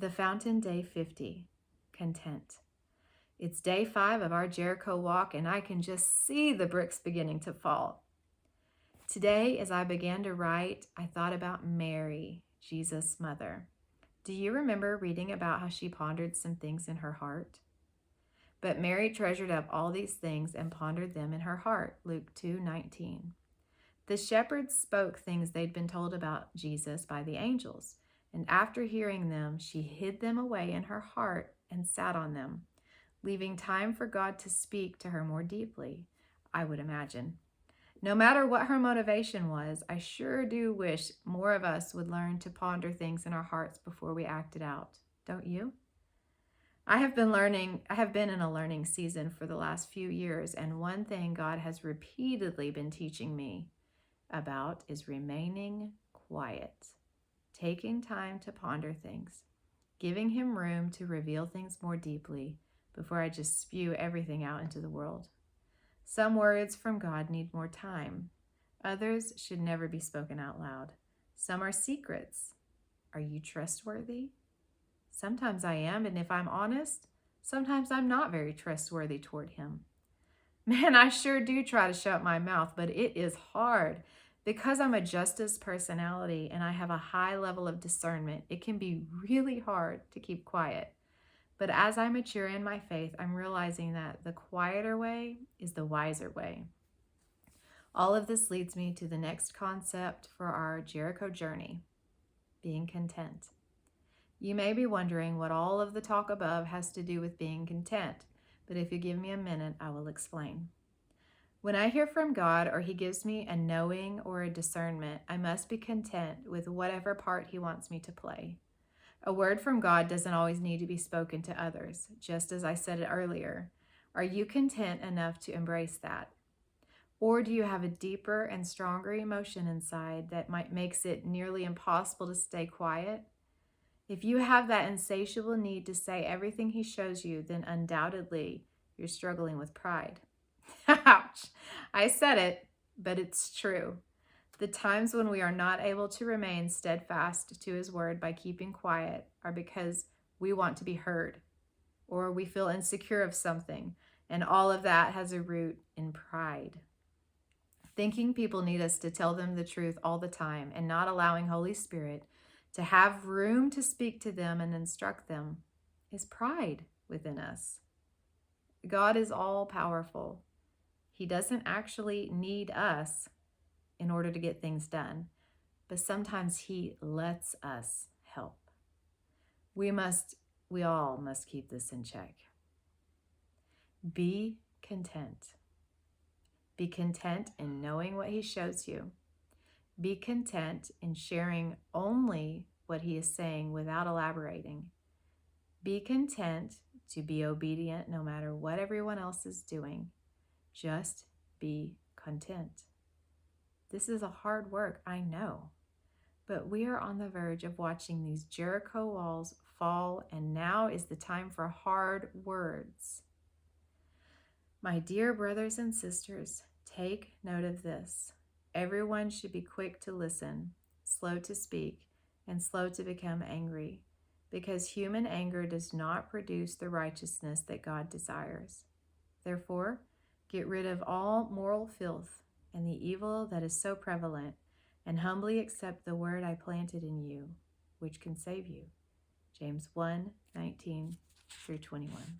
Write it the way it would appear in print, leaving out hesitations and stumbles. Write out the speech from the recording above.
The Fountain, Day 50, Content. It's day 5 of our Jericho walk, and I can just see the bricks beginning to fall. Today, as I began to write, I thought about Mary, Jesus' mother. Do you remember reading about how she pondered some things in her heart? But Mary treasured up all these things and pondered them in her heart, Luke 2:19. The shepherds spoke things they'd been told about Jesus by the angels, and after hearing them, she hid them away in her heart and sat on them, leaving time for God to speak to her more deeply, I would imagine. No matter what her motivation was, I sure do wish more of us would learn to ponder things in our hearts before we act it out. Don't you? I have been in a learning season for the last few years, and one thing God has repeatedly been teaching me about is remaining quiet, taking time to ponder things, giving Him room to reveal things more deeply before I just spew everything out into the world. Some words from God need more time. Others should never be spoken out loud. Some are secrets. Are you trustworthy? Sometimes I am, and if I'm honest, sometimes I'm not very trustworthy toward Him. Man, I sure do try to shut my mouth, but it is hard. Because I'm a justice personality and I have a high level of discernment, it can be really hard to keep quiet. But as I mature in my faith, I'm realizing that the quieter way is the wiser way. All of this leads me to the next concept for our Jericho journey, being content. You may be wondering what all of the talk above has to do with being content, but if you give me a minute, I will explain. When I hear from God or He gives me a knowing or a discernment, I must be content with whatever part He wants me to play. A word from God doesn't always need to be spoken to others, just as I said it earlier. Are you content enough to embrace that? Or do you have a deeper and stronger emotion inside that makes it nearly impossible to stay quiet? If you have that insatiable need to say everything He shows you, then undoubtedly you're struggling with pride. Ouch! I said it, but it's true. The times when we are not able to remain steadfast to His word by keeping quiet are because we want to be heard, or we feel insecure of something, and all of that has a root in pride. Thinking people need us to tell them the truth all the time and not allowing Holy Spirit to have room to speak to them and instruct them is pride within us. God is all powerful. He doesn't actually need us in order to get things done, but sometimes He lets us help. We all must keep this in check. Be content. Be content in knowing what He shows you. Be content in sharing only what He is saying without elaborating. Be content to be obedient no matter what everyone else is doing. Just be content. This is a hard work, I know, but we are on the verge of watching these Jericho walls fall, and now is the time for hard words. My dear brothers and sisters, take note of this. Everyone should be quick to listen, slow to speak, and slow to become angry, because human anger does not produce the righteousness that God desires. Therefore, get rid of all moral filth and the evil that is so prevalent, and humbly accept the word I planted in you, which can save you. James 1:19-21.